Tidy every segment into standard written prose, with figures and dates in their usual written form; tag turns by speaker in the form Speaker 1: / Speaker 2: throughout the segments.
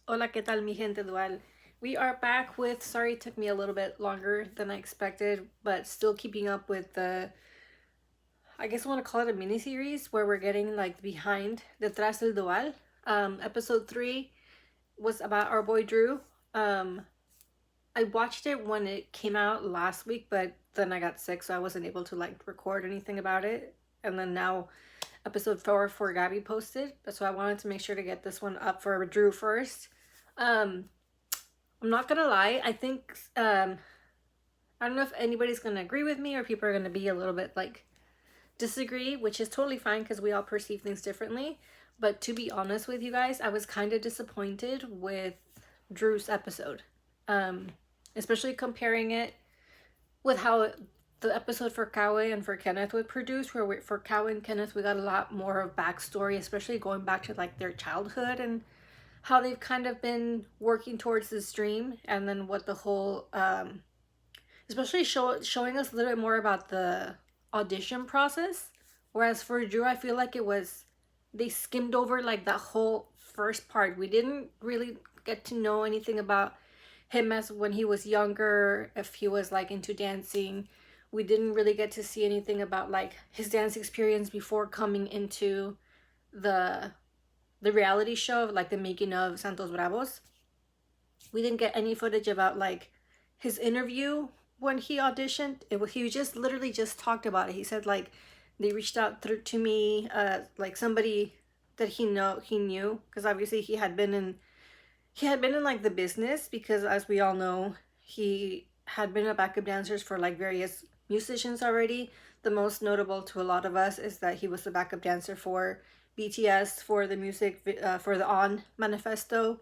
Speaker 1: Hola, ¿qué tal, mi gente dual? We are back with, sorry it took me a little bit longer than I expected, but still keeping up with the, I guess I want to call it a mini series where we're getting like behind Detrás del Dual. Episode 3 was about our boy Drew. Um, I watched it when it came out last week, but then I got sick, so I wasn't able to like record anything about it. And then now episode 4 for Gabby posted, so I wanted to make sure to get this one up for Drew first. Um, I'm not gonna lie. I think I don't know if anybody's gonna agree with me or people are gonna be a little bit like disagree, which is totally fine because we all perceive things differently. But to be honest with you guys, I was kind of disappointed with Drew's episode, um, especially comparing it with how the episode for Kawe and for Kenneth was produced. Where for Kawe and Kenneth, we got a lot more of backstory, especially going back to like their childhood and how they've kind of been working towards this dream, and then what the whole especially showing us a little bit more about the audition process. Whereas for Drew, I feel like it was they skimmed over like that whole first part. We didn't really get to know anything about him as when he was younger, if he was like into dancing. We didn't really get to see anything about like his dance experience before coming into the the reality show of like the making of Santos Bravos. We didn't get any footage about like his interview when he auditioned. He just literally just talked about it. He said like they reached out through to me, like somebody that he knew, because obviously he had been in like the business, because as we all know, he had been a backup dancers for like various musicians already. The most notable to a lot of us is that he was the backup dancer for BTS for the for the On Manifesto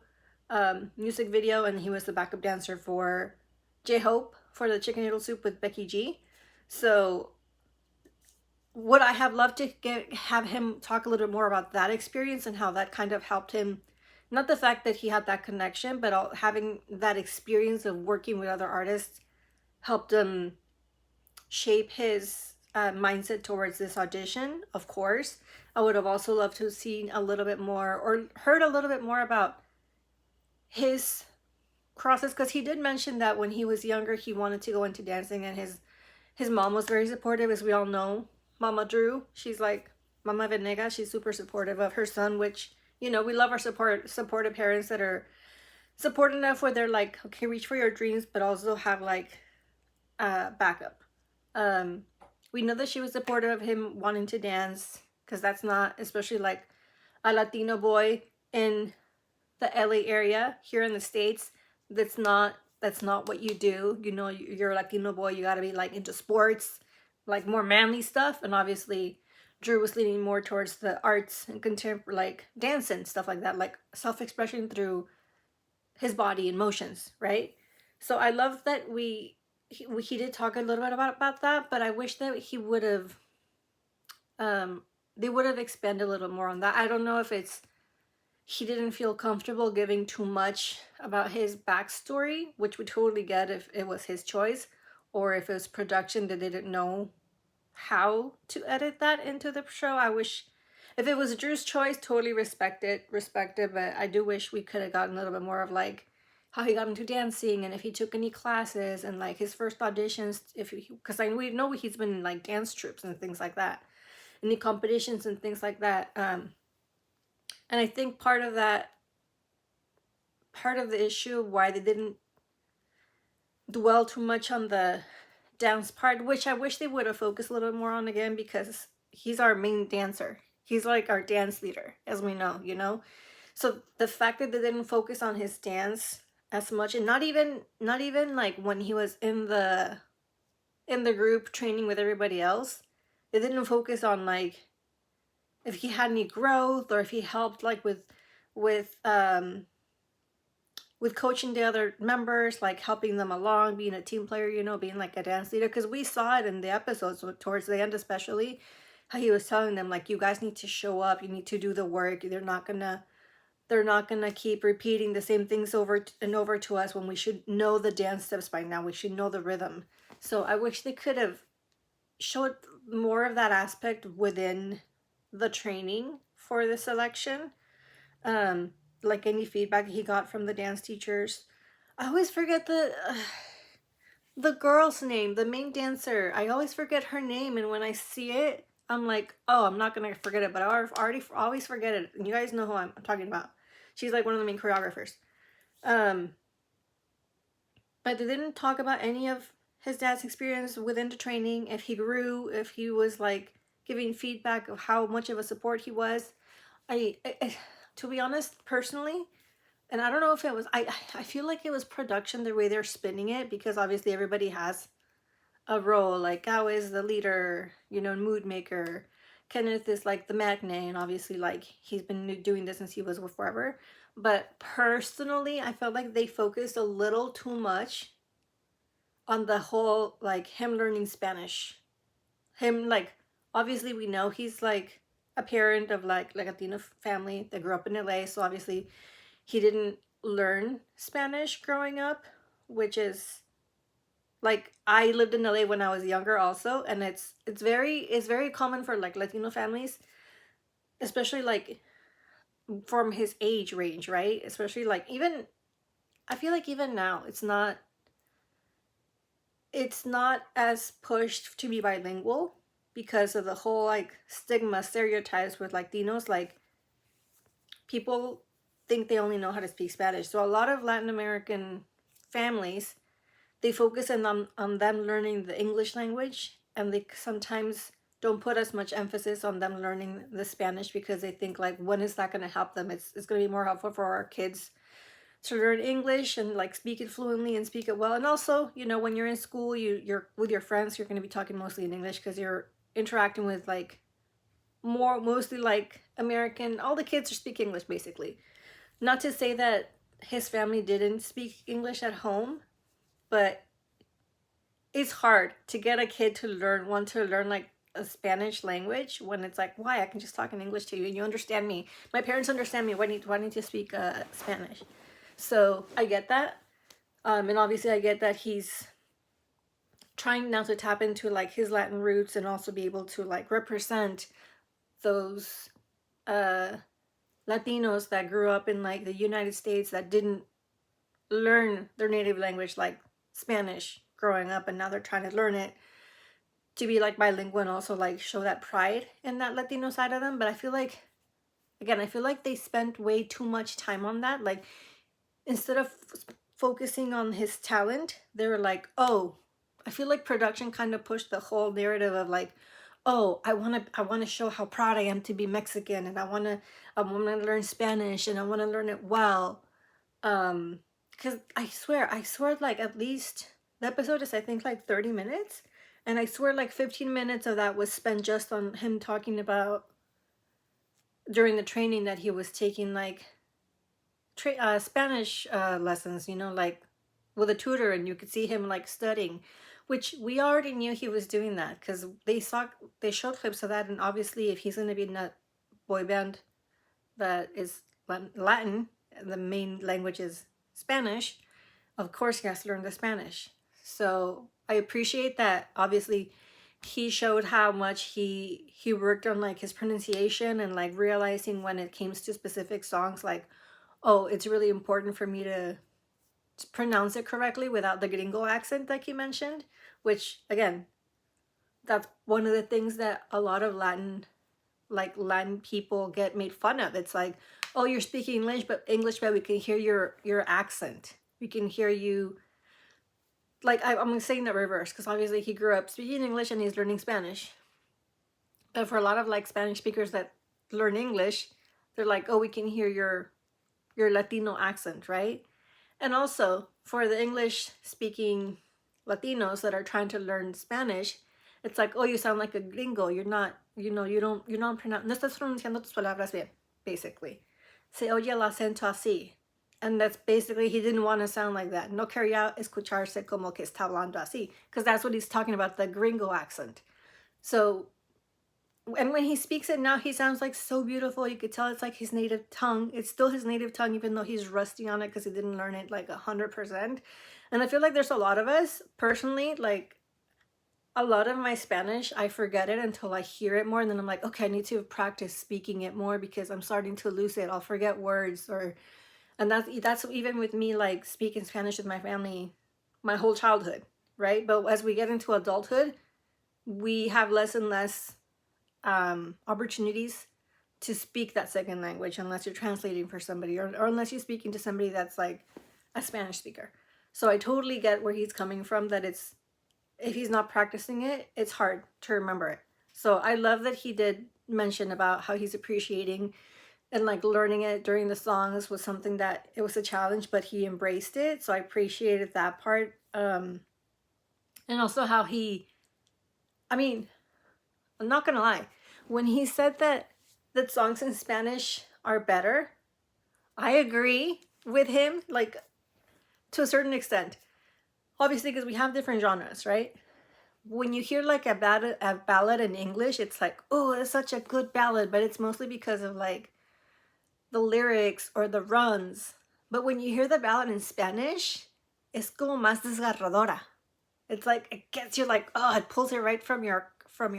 Speaker 1: music video, and he was the backup dancer for J Hope for the Chicken Noodle Soup with Becky G. So would I have loved to have him talk a little bit more about that experience and how that kind of helped him, not the fact that he had that connection, but having that experience of working with other artists helped him shape his mindset towards this audition. Of course, I would have also loved to have seen a little bit more or heard a little bit more about his process, because he did mention that when he was younger he wanted to go into dancing, and his mom was very supportive. As we all know, Mama Drew, she's like Mama Venegas, she's super supportive of her son, which, you know, we love our supportive parents that are supportive enough where they're like, okay, reach for your dreams, but also have like backup. um we know that she was supportive of him wanting to dance, because that's not, especially like a Latino boy in the LA area here in the States, that's not what you do. You know, you're a Latino boy, you got to be like into sports, like more manly stuff. And obviously Drew was leaning more towards the arts and contemporary, like dance and stuff like that, like self-expression through his body and motions, right? So I love that he did talk a little bit about that, but I wish that he would have um they would have expanded a little more on that. I don't know if it's he didn't feel comfortable giving too much about his backstory, which we totally get if it was his choice, or if it was production that didn't know how to edit that into the show. I wish if it was Drew's choice, totally respect it, but I do wish we could have gotten a little bit more of like how he got into dancing, and if he took any classes, and like his first auditions, if he, because we know he's been in like dance troops and things like that, any competitions and things like that. And I think part of the issue why they didn't dwell too much on the dance part, which I wish they would have focused a little more on again, because he's our main dancer. He's like our dance leader, as we know, you know? So the fact that they didn't focus on his dance as much, and not even like when he was in the group training with everybody else, they didn't focus on like if he had any growth, or if he helped like with um with coaching the other members, like helping them along, being a team player, you know, being like a dance leader. Because we saw it in the episodes towards the end, especially how he was telling them like, you guys need to show up, you need to do the work. They're not gonna keep repeating the same things over and over to us, when we should know the dance steps by now. We should know the rhythm. So I wish they could have showed more of that aspect within the training for the selection. um like any feedback he got from the dance teachers. I always forget the girl's name, the main dancer. I always forget her name, and when I see it, I'm like, oh, I'm not gonna forget it, but I already always forget it. And you guys know who I'm talking about. She's like one of the main choreographers. Um, but they didn't talk about any of his dad's experience within the training, if he grew, if he was like giving feedback of how much of a support he was. To be honest, personally, and I don't know if it was, I feel like it was production the way they're spinning it, because obviously everybody has a role. Like Gao is the leader, you know, mood maker. Kenneth is like the matinee, and obviously like he's been doing this since he was forever. But personally, I felt like they focused a little too much on the whole like him learning Spanish. Him like, obviously we know he's like a parent of like Latino family that grew up in LA, so obviously he didn't learn Spanish growing up, which is like, I lived in LA when I was younger also, and it's very common for like Latino families, especially like from his age range, right? Especially like, even I feel like even now it's not as pushed to be bilingual because of the whole like stigma stereotypes with Latinos. Like, people think they only know how to speak Spanish. So a lot of Latin American families, they focus on them learning the English language, and they sometimes don't put as much emphasis on them learning the Spanish, because they think like, when is that going to help them? It's going to be more helpful for our kids to learn English and like speak it fluently and speak it well. And also, you know, when you're in school, you're with your friends, you're going to be talking mostly in English because you're interacting with like mostly like American. All the kids are speaking English basically. Not to say that his family didn't speak English at home, but it's hard to get a kid to want to learn like a Spanish language when it's like, why? I can just talk in English to you and you understand me. My parents understand me. Why need to speak Spanish? So I get that. And obviously I get that he's trying now to tap into like his Latin roots and also be able to like represent those Latinos that grew up in like the United States that didn't learn their native language like Spanish growing up, and now they're trying to learn it to be like bilingual and also like show that pride in that Latino side of them. But I feel like, again, I feel like they spent way too much time on that. Like, instead of focusing on his talent, they were like, oh, I feel like production kind of pushed the whole narrative of like, oh, I want to show how proud I am to be Mexican, and I want to learn Spanish, and I want to learn it well. Because I swear, like, at least the episode is, I think, like 30 minutes, and I swear like 15 minutes of that was spent just on him talking about during the training that he was taking, like Spanish lessons, you know, like with a tutor, and you could see him like studying, which we already knew he was doing that because they showed clips of that. And obviously, if he's going to be in a boy band that is Latin, the main language is Spanish, of course he has to learn the Spanish. So I appreciate that. Obviously, he showed how much he worked on like his pronunciation, and like realizing when it came to specific songs, like, oh, it's really important for me to pronounce it correctly without the gringo accent, like you mentioned, which again, that's one of the things that a lot of Latin people get made fun of. It's like, oh, you're speaking English, but we can hear your accent. We can hear you. Like, I'm saying the reverse, because obviously he grew up speaking English and he's learning Spanish. But for a lot of like Spanish speakers that learn English, they're like, oh, we can hear your Latino accent, right? And also for the English speaking Latinos that are trying to learn Spanish, it's like, oh, you sound like a gringo. You're not, you're not pronouncing, no estás pronunciando tus palabras bien, basically. Se oye el acento así. And that's basically, he didn't want to sound like that. No quería escucharse como que está hablando así. Because that's what he's talking about, the gringo accent. So, and when he speaks it now, he sounds like so beautiful. You could tell it's like his native tongue. It's still his native tongue, even though he's rusty on it because he didn't learn it like 100%. And I feel like there's a lot of us, personally, like, a lot of my Spanish, I forget it until I hear it more, and then I'm like, okay, I need to practice speaking it more because I'm starting to lose it. I'll forget words, or and that's even with me like speaking Spanish with my family my whole childhood, right? But as we get into adulthood, we have less and less opportunities to speak that second language unless you're translating for somebody, or unless you're speaking to somebody that's like a Spanish speaker. So I totally get where he's coming from, that it's, if he's not practicing it, it's hard to remember it. So I love that he did mention about how he's appreciating and like learning it during the songs was something that it was a challenge, but he embraced it. So I appreciated that part. And also how he, I mean, I'm not gonna lie, when he said that songs in Spanish are better, I agree with him, like to a certain extent. Obviously, because we have different genres, right? When you hear like a ballad in English, it's like, oh, it's such a good ballad, but it's mostly because of like the lyrics or the runs. But when you hear the ballad in Spanish, es como más desgarradora. It's like it gets you like, oh, it pulls it right from your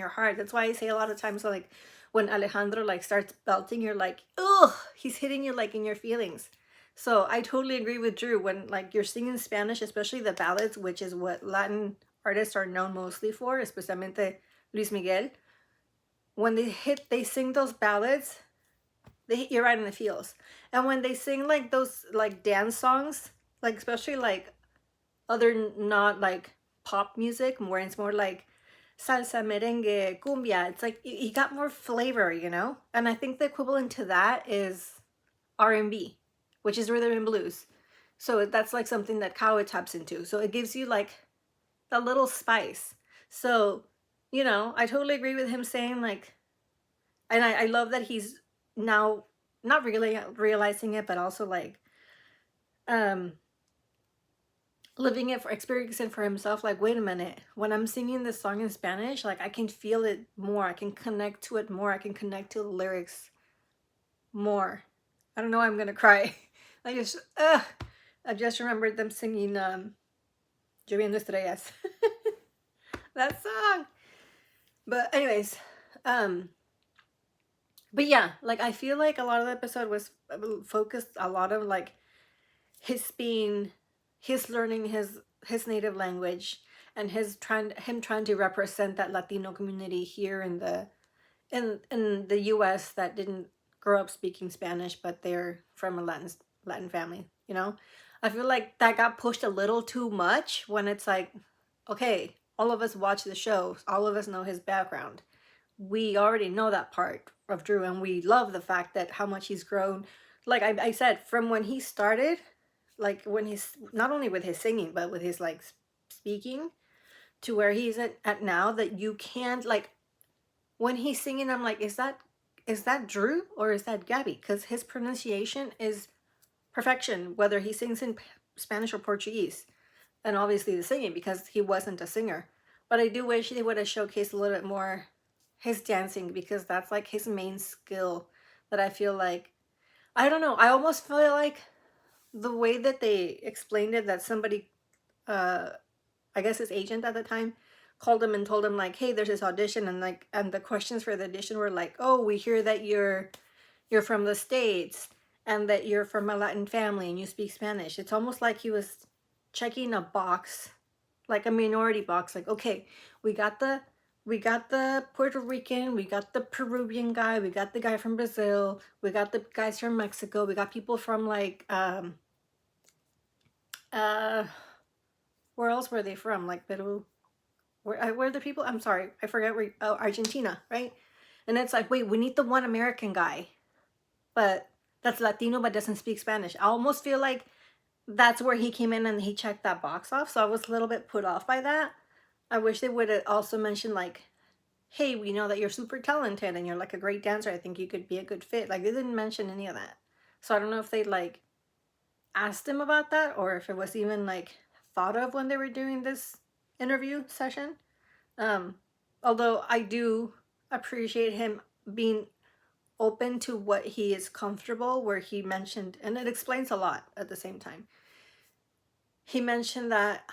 Speaker 1: heart. That's why I say a lot of times like when Alejandro like starts belting, you're like, oh, he's hitting you like in your feelings. So I totally agree with Drew when like you're singing Spanish, especially the ballads, which is what Latin artists are known mostly for, especialmente Luis Miguel. When they sing those ballads, they hit you right in the feels. And when they sing like those like dance songs, like especially like other not like pop music, more it's more like salsa, merengue, cumbia. It's like you got more flavor, you know. And I think the equivalent to that is R&B, which is rhythm and blues. So that's like something that Kawa taps into. So it gives you like the little spice. So, you know, I totally agree with him saying like, and I love that he's now not really realizing it, but also like um living it, for experiencing for himself, like, wait a minute, when I'm singing this song in Spanish, like I can feel it more, I can connect to it more, I can connect to the lyrics more. I don't know, I'm gonna cry. I just remembered them singing Lluvia en Estrellas. That song. But anyways, um but yeah, like I feel like a lot of the episode was focused a lot of like his being, his learning his native language, and him trying to represent that Latino community here in the US that didn't grow up speaking Spanish, but they're from a Latin family, you know? I feel like that got pushed a little too much when it's like, okay, all of us watch the show, all of us know his background. We already know that part of Drew, and we love the fact that how much he's grown. Like I said, from when he started, like when he's not only with his singing, but with his like speaking, to where he's at now, that you can't like, when he's singing, I'm like, is that Drew or is that Gabby? Because his pronunciation is perfection, whether he sings in Spanish or Portuguese, and obviously the singing because he wasn't a singer. But I do wish they would have showcased a little bit more his dancing, because that's like his main skill that I feel like, I don't know, I almost feel like the way that they explained it, that somebody, uh I guess his agent at the time, called him and told him like, hey, there's this audition, and like, and the questions for the audition were like, oh, we hear that you're from the States, and that you're from a Latin family and you speak Spanish. It's almost like he was checking a box, like a minority box, like, okay, we got the Puerto Rican, we got the Peruvian guy, we got the guy from Brazil, we got the guys from Mexico, we got people from like uh where else were they from? Like Peru. Where are the people? I'm sorry, I forget where. Oh, Argentina, right? And it's like, wait, we need the one American guy, but that's Latino but doesn't speak Spanish. I almost feel like that's where he came in and he checked that box off. So I was a little bit put off by that. I wish they would have also mentioned like, hey, we know that you're super talented and you're like a great dancer. I think you could be a good fit. Like they didn't mention any of that. So I don't know if they like asked him about that, or if it was even like thought of when they were doing this interview session. Um, Although I do appreciate him being open to what he is comfortable, where he mentioned, and it explains a lot at the same time. He mentioned that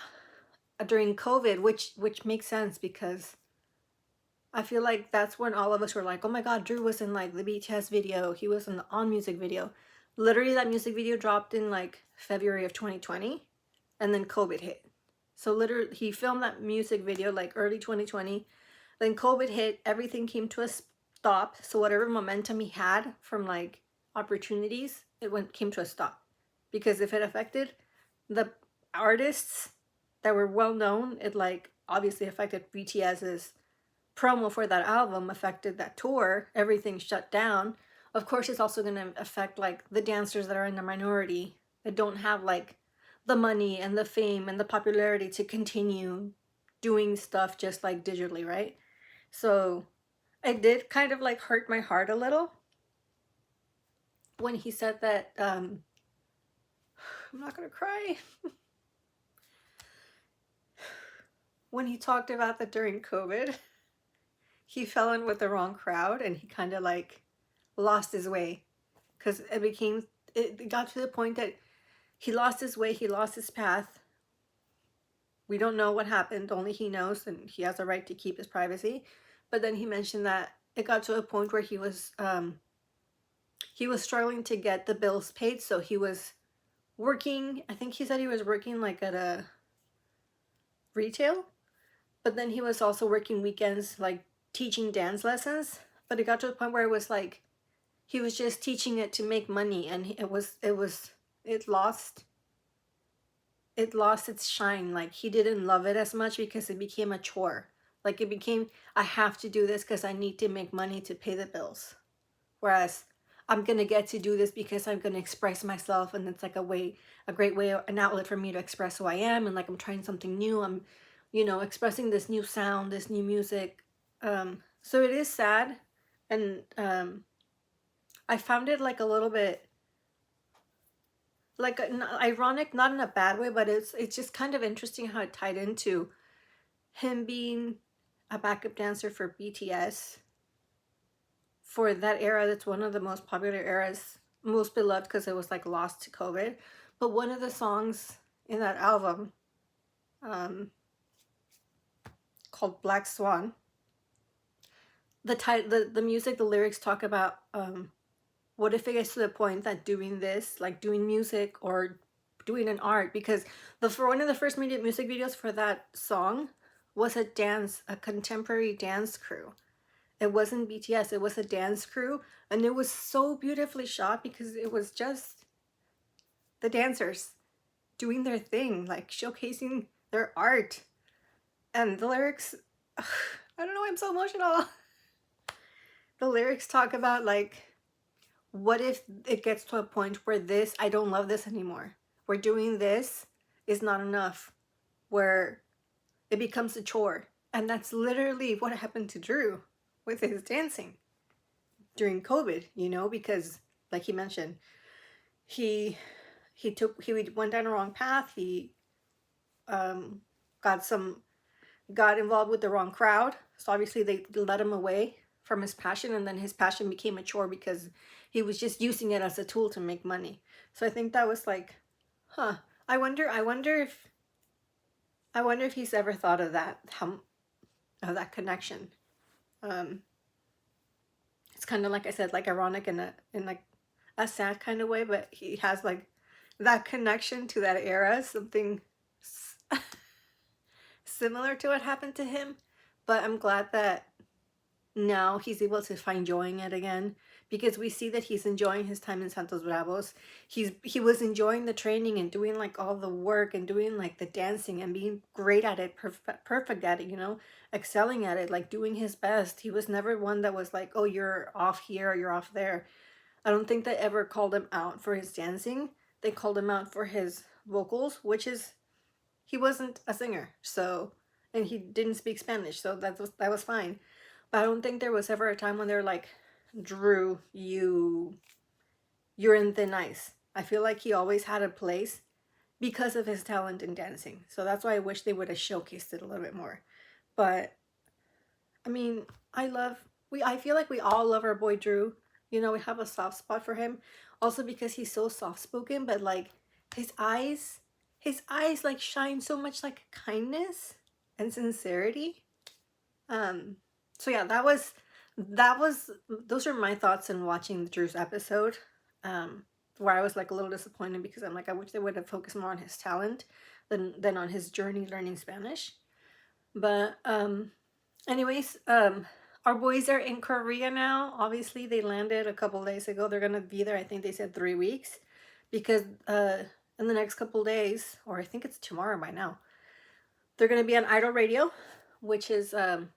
Speaker 1: during COVID, which makes sense because I feel like that's when all of us were like, oh my god, Drew was in like the BTS video, he was in the On music video. Literally that music video dropped in like February of 2020, and then COVID hit. So literally he filmed that music video like early 2020, then COVID hit, everything came to a stop. So whatever momentum he had from like opportunities, came to a stop. Because if it affected the artists that were well known, it like obviously affected BTS's promo for that album, affected that tour, everything shut down. Of course it's also going to affect like the dancers that are in the minority, that don't have like the money and the fame and the popularity to continue doing stuff just like digitally, right? So it did kind of like hurt my heart a little when he said that I'm not gonna cry. When he talked about that during COVID he fell in with the wrong crowd and he kind of like lost his way, because it got to the point that he lost his way, he lost his path. We don't know what happened, only he knows, and he has a right to keep his privacy. But then he mentioned that it got to a point where he was struggling to get the bills paid, so he was working, I think he said he was working like at a retail, but then he was also working weekends like teaching dance lessons. But it got to a point where it was like he was just teaching it to make money, and it lost its shine. Like he didn't love it as much because it became a chore. Like it became, I have to do this because I need to make money to pay the bills. Whereas I'm gonna get to do this because I'm gonna express myself, and it's like a great way, an outlet for me to express who I am, and like I'm trying something new. I'm, expressing this new sound, this new music. So it is sad, and I found it like a little bit like ironic, not in a bad way, but it's just kind of interesting how it tied into him being a backup dancer for BTS for that era. That's one of the most popular eras, most beloved because it was like lost to COVID. But one of the songs in that album, called Black Swan, the music, the lyrics talk about what if it gets to the point that doing this, like doing music or doing an art, because for one of the first music videos for that song was a contemporary dance crew. It wasn't BTS, it was a dance crew, and it was so beautifully shot because it was just the dancers doing their thing, like showcasing their art. And the lyrics, I don't know, I'm so emotional. The lyrics talk about like, what if it gets to a point where I don't love this anymore, where doing this is not enough, where it becomes a chore. And that's literally what happened to Drew with his dancing during COVID, because like he mentioned, he went down the wrong path. He got involved with the wrong crowd, so obviously they led him away from his passion, and then his passion became a chore because he was just using it as a tool to make money. So I think that was like, I wonder if he's ever thought of that, of that connection. It's kind of like I said, like ironic in like a sad kind of way, but he has like that connection to that era, something similar to what happened to him. But I'm glad that now he's able to find joy in it again, because we see that he's enjoying his time in Santos Bravos. He was enjoying the training and doing like all the work and doing like the dancing and being great at it, perfect at it, excelling at it, like doing his best. He was never one that was like, oh, you're off here or you're off there. I don't think they ever called him out for his dancing. They called him out for his vocals, which is, he wasn't a singer, so, and he didn't speak Spanish, so that was fine. But I don't think there was ever a time when they're like, Drew, you're in thin ice. I feel like he always had a place because of his talent in dancing. So that's why I wish they would have showcased it a little bit more. But I mean, I feel like we all love our boy Drew. We have a soft spot for him. Also because he's so soft spoken, but like his eyes his eyes like shine so much like kindness and sincerity. Um, so yeah, that was those are my thoughts in watching Drew's episode. Um, where I was like a little disappointed because I'm like, I wish they would have focused more on his talent than on his journey learning Spanish. But anyways, our boys are in Korea now. Obviously, they landed a couple days ago. They're gonna be there. I think they said 3 weeks, because in the next couple days, or I think it's tomorrow by now, they're gonna be on Idol Radio, which is a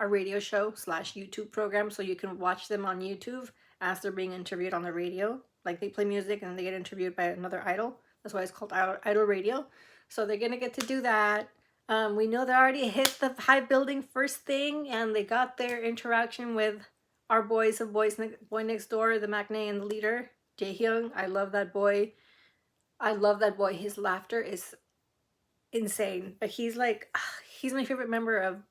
Speaker 1: radio show slash YouTube program. So you can watch them on YouTube as they're being interviewed on the radio. Like they play music and they get interviewed by another idol. That's why it's called Idol Radio. So they're gonna get to do that. We know they already hit the high building first thing, and they got their interaction with our boys of Boy Next Door, the maknae and the leader, Jaehyung. I love that boy. I love that boy. His laughter is insane. But he's like, he's my favorite member of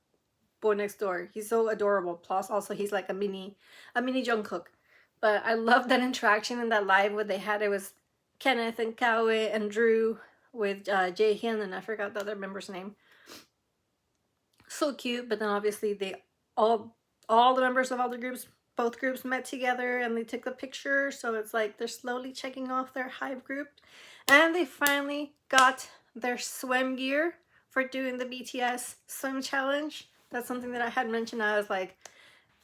Speaker 1: Boy Next Door. He's so adorable. Plus, also he's like a mini Jungkook. But I love that interaction in that live where they had. It was Kenneth and Kawe and Drew with Jaehyun, and I forgot the other member's name. So cute. But then obviously they all the members of all the groups, both groups met together and they took the picture. So it's like they're slowly checking off their Hive group, and they finally got their swim gear for doing the BTS swim challenge. That's something that I had mentioned. I was like,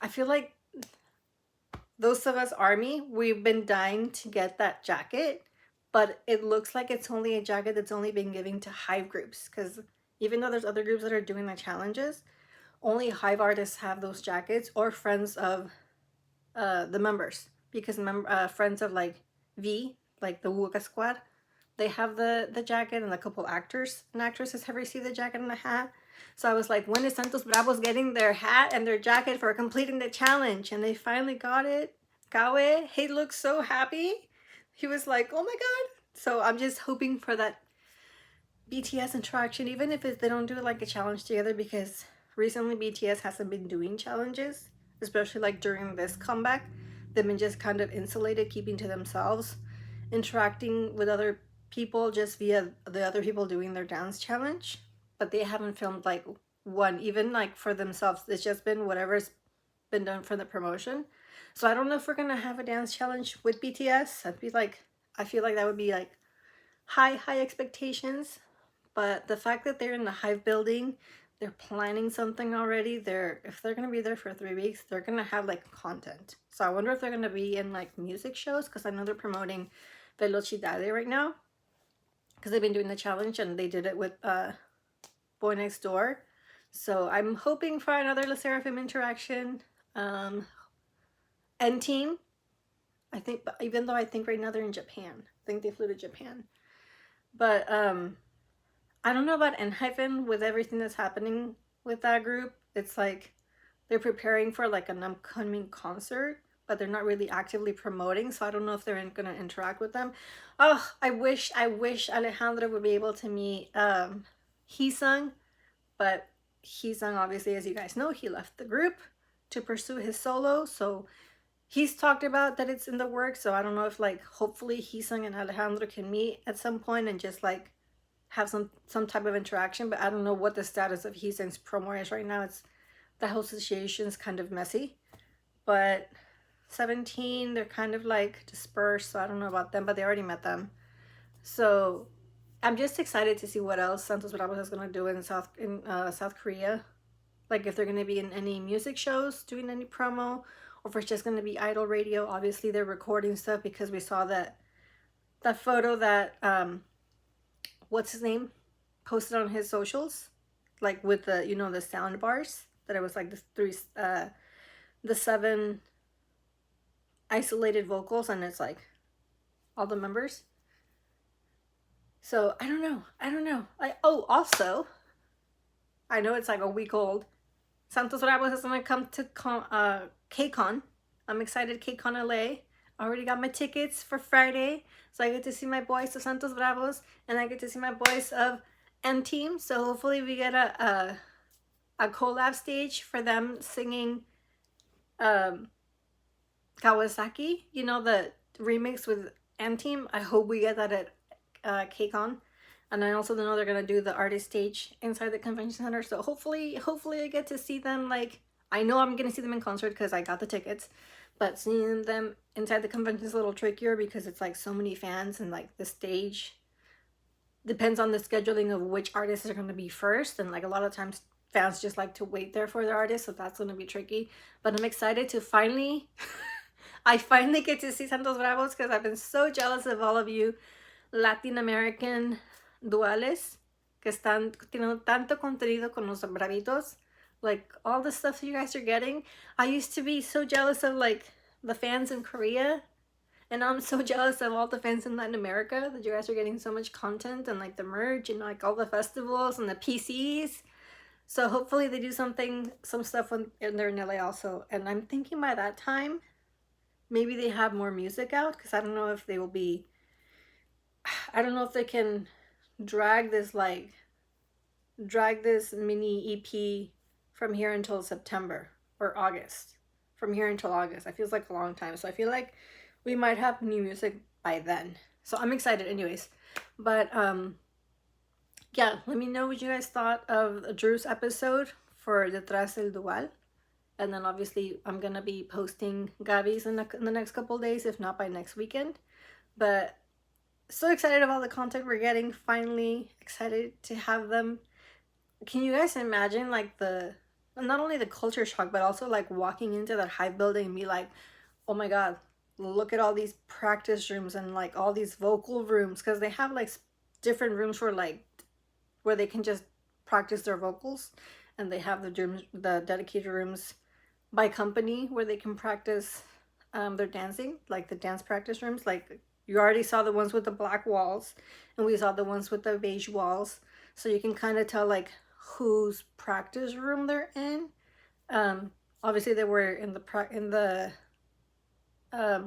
Speaker 1: I feel like those of us ARMY, we've been dying to get that jacket, but it looks like it's only a jacket that's only been given to Hive groups, because even though there's other groups that are doing the challenges, only Hive artists have those jackets, or friends of the members, because friends of like V, like the Wooga squad, they have the jacket, and a couple actors and actresses have received the jacket and the hat. So I was like, when is Santos Bravos getting their hat and their jacket for completing the challenge? And they finally got it. Kawe, he looked so happy. He was like, oh my god. So I'm just hoping for that BTS interaction, even if they don't do like a challenge together, because recently BTS hasn't been doing challenges, especially like during this comeback. They've been just kind of insulated, keeping to themselves, interacting with other people just via the other people doing their dance challenge. But they haven't filmed like one, even like for themselves. It's just been whatever's been done for the promotion. So I don't know if we're gonna have a dance challenge with BTS. I feel like that would be like high expectations. But the fact that they're in the Hive building, they're planning something already. If they're gonna be there for 3 weeks, they're gonna have like content. So I wonder if they're gonna be in like music shows, because I know they're promoting Velocidade right now, because they've been doing the challenge and they did it with Boy Next Door. So I'm hoping for another LE SSERAFIM interaction. N Team, I think, even though I think right now they're in Japan. I think they flew to Japan. But I don't know about ENHYPEN with everything that's happening with that group. It's like they're preparing for like an upcoming concert, but they're not really actively promoting. So I don't know if they're going to interact with them. Oh, I wish Alejandro would be able to meet Heesung, but Heesung, obviously, as you guys know, he left the group to pursue his solo. So he's talked about that it's in the works. So I don't know if like hopefully Heesung and Alejandro can meet at some point and just like have some type of interaction. But I don't know what the status of Heesung's promo is right now. It's the whole situation's kind of messy. But 17, they're kind of like dispersed, so I don't know about them, but they already met them. So I'm just excited to see what else Santos Bravos is gonna do in South Korea. Like if they're gonna be in any music shows, doing any promo, or if it's just gonna be Idol Radio. Obviously they're recording stuff, because we saw that photo that what's his name posted on his socials, like with the the sound bars, that it was like the 7 isolated vocals, and it's like all the members. So I don't know. Also, I know it's like a week old. Santos Bravos is gonna come to KCON. I'm excited. KCON LA. I already got my tickets for Friday, so I get to see my boys of Santos Bravos, and I get to see my boys of N Team. So hopefully we get a collab stage for them singing Kawasaki, the remix with N Team. I hope we get that at KCON. And I also know they're gonna do the artist stage inside the convention center. So hopefully I get to see them. Like, I know I'm gonna see them in concert because I got the tickets, but seeing them inside the convention is a little trickier because it's like so many fans, and like the stage depends on the scheduling of which artists are gonna be first. And like a lot of times fans just like to wait there for their artist, so that's gonna be tricky. But I'm excited to finally I finally get to see Santos Bravos because I've been so jealous of all of you Latin American duales que están teniendo tanto contenido con los bravitos. Like all the stuff you guys are getting. I used to be so jealous of like the fans in Korea, and I'm so jealous of all the fans in Latin America that you guys are getting so much content and like the merch and like all the festivals and the PCs. So hopefully they do some stuff in there in LA also. And I'm thinking by that time, maybe they have more music out, because I don't know if they will be, I don't know if they can drag this mini EP from here until September or August. From here until August. It feels like a long time. So I feel like we might have new music by then. So I'm excited anyways. But yeah, let me know what you guys thought of Drew's episode for Detrás del Dual. And then obviously I'm gonna be posting Gabi's in the next couple days, if not by next weekend. But so excited about the content we're getting. Finally excited to have them. Can you guys imagine like not only the culture shock, but also like walking into that Hive building and be like, oh my god, look at all these practice rooms and like all these vocal rooms, because they have like different rooms for like where they can just practice their vocals, and they have the dedicated rooms by company where they can practice their dancing, like the dance practice rooms. Like you already saw the ones with the black walls, and we saw the ones with the beige walls, so you can kind of tell like whose practice room they're in. Obviously they were in the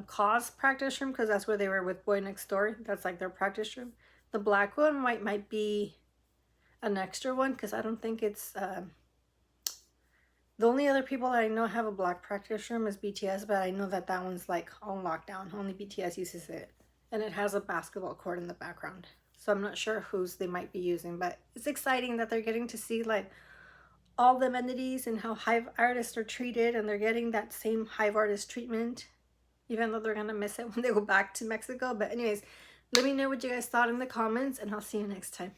Speaker 1: cause practice room, because that's where they were with Boy Next Door. That's like their practice room. The black one might be an extra one, because I don't think it's the only other people that I know have a black practice room is BTS, but I know that one's like on lockdown. Only BTS uses it, and it has a basketball court in the background. So I'm not sure whose they might be using, but it's exciting that they're getting to see like all the amenities and how Hive artists are treated, and they're getting that same Hive artist treatment, even though they're gonna miss it when they go back to Mexico. But anyways, let me know what you guys thought in the comments, and I'll see you next time.